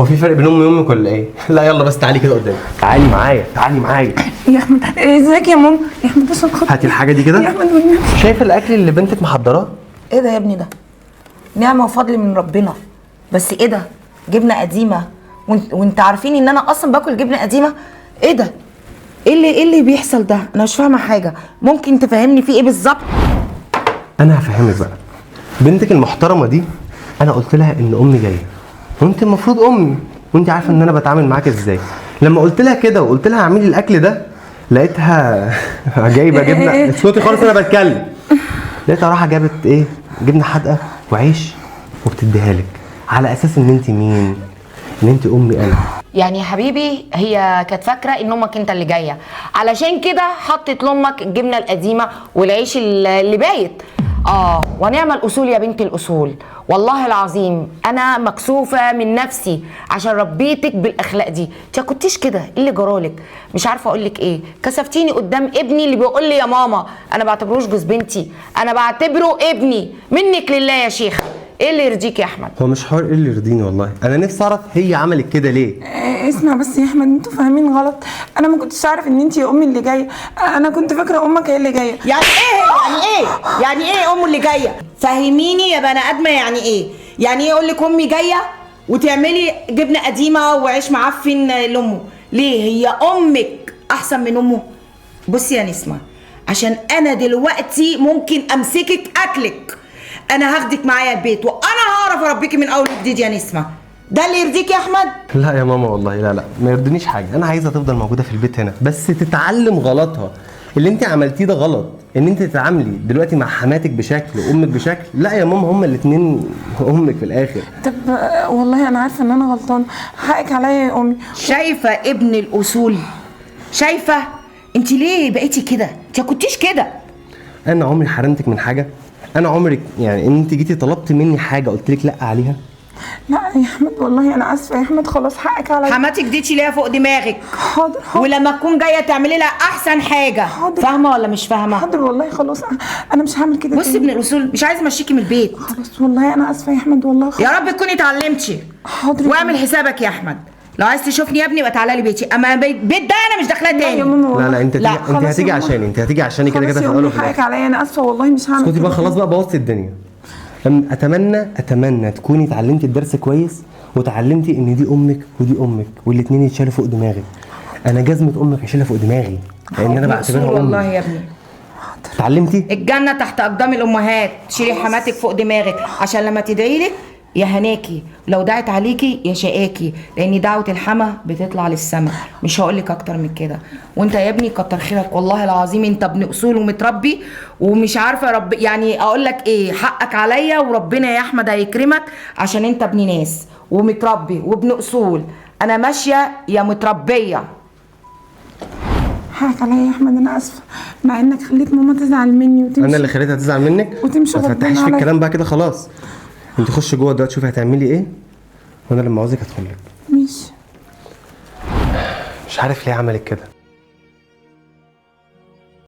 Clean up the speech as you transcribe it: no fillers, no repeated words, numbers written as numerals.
هو في فرق بين امي وامك ولا ايه؟ لا يلا بس تعالي كده قدامي، تعالي معايا تعالي معايا. يا احمد ازيك يا ماما؟ يا احمد بس هاتي الحاجه دي كده. يا احمد والنبي. شايف الاكل اللي بنتك محضراه؟ ايه ده يا ابني؟ ده نعمه وفضل من ربنا. بس ايه ده؟ جبنه قديمه وانت عارفين ان انا اصلا باكل جبنه قديمه؟ ايه ده؟ ايه اللي بيحصل ده؟ انا مش فاهمه حاجه، ممكن تفهمني في ايه بالظبط؟ انا هفهمك بقى. بنتك المحترمه دي انا قلت لها ان امي جايه وانت المفروض امي وانت عارفه ان انا بتعامل معاك ازاي. لما قلت لها كده وقلت لها اعملي الاكل ده لقيتها جايبه جبنه. اسكتي خالص انا بتكلم. لقيتها رايحه جابت ايه؟ جبنه حادقه وعيش وبتديها لك على اساس ان انت مين؟ ان انت امي انا. يعني يا حبيبي هي كانت فاكره ان امك انت اللي جايه، علشان كده حطت لامك الجبنه القديمه والعيش اللي بايت. ونعم الاصول يا بنت الاصول، والله العظيم انا مكسوفه من نفسي عشان ربيتك بالاخلاق دي. انت كنتيش كده، ايه اللي جرالك؟ مش عارفه اقول لك ايه، كسفتيني قدام ابني اللي بيقول لي يا ماما. انا بعتبروش جوز بنتي، انا بعتبره ابني. منك لله يا شيخه. ايه اللي يرضيك يا احمد؟ هو مش حوار ايه اللي يرضيني، والله انا نفسي اعرف هي عملت كده ليه. اسمع بس يا احمد، انتوا فاهمين غلط. انا ما كنتش عارف ان انت امي اللي جايه، انا كنت فاكره امك هي اللي جايه. يعني ايه امه اللي جايه؟ فهميني يا بني ادمه، يعني ايه؟ يعني ايه اقول لك امي جايه وتعملي جبنه قديمه وعيش معفن لامه؟ ليه؟ هي امك احسن من امه؟ بصي يا نسمه، عشان انا دلوقتي ممكن امسكك اكلك. انا هاخدك معايا البيت وانا هعرف اربيكي من اول وجديد يا نسمه. ده اللي يرضيك يا احمد؟ لا يا ماما والله لا ما يرضينيش حاجه. انا عايزه تفضل موجوده في البيت هنا بس تتعلم غلطها. اللي انت عملتيه ده غلط، ان انت تتعاملي دلوقتي مع حماتك بشكل وامك بشكل. لا يا ماما هما الاثنين امك في الاخر. طب والله انا عارفه ان انا غلطان، حقك عليا يا امي. شايفه ابن الاصول؟ شايفه؟ انت ليه بقيتي كده؟ انت كنتيش كده. انا عمري حرمتك من حاجه؟ انا عمرك يعني ان انت جيتي طلبتي مني حاجه قلت لك لا عليها؟ لا يا احمد والله انا اسفه يا احمد، خلاص حقك عليا. حماتك دي تشيليها فوق دماغك. حاضر. ولما تكون جايه تعملي لها احسن حاجه. حاضر. فاهمه ولا مش فاهمه؟ حاضر والله خلاص، انا مش هعمل كده. بصي ابن الاصول مش عايزه امشيكي من البيت. خلاص والله انا اسفه يا احمد والله خلاص. يا رب تكوني اتعلمتي. حاضر. واعمل حسابك يا احمد، لو عايز تشوفني يا ابني يبقى تعالى لي بيتي، اما البيت ده انا مش داخلاه تاني. يا ماما والله. لا انت لا، انت هتيجي عشاني، انت هتيجي عشاني كده كده في الاول وفي حقك الاخر. عليا، انا اسفه والله مش هعمل اسكتي كده. بقى خلاص بقى بوظتي الدنيا. اتمنى تكوني اتعلمتي الدرس كويس وتعلمتي ان دي امك ودي امك والاثنين يتشالوا فوق دماغك. انا جزمه امك هشيلها فوق دماغي لان انا بعتبرها امي. والله يا ابني اتعلمتي؟ الجنه تحت اقدام الامهات. شيلي حماتك فوق دماغك عشان لما تدعي لك يا هناكي، لو دعت عليكي يا شقاكي، لان دعوه الحما بتطلع للسما. مش هقول لك اكتر من كده. وانت يا ابني كتر خيرك والله العظيم، انت ابن اصول ومتربي ومش عارفه رب يعني اقول لك ايه. حقك عليا وربنا يا احمد هيكرمك عشان انت ابن ناس ومتربي وابن اصول. انا ماشيه يا متربيه. حقك عليا يا احمد، انا اسفه مع انك خليت ماما تزعل مني وتمشي. انا اللي خليتها تزعل منك وتمشي ما غضبانة تفتحيش في عليا. الكلام بقى كده خلاص. انت خشي جوه دلوقتي شوفي هتعملي ايه وانا لما عاوزك هدخل لك. ماشي. مش عارف ليه عملت كده.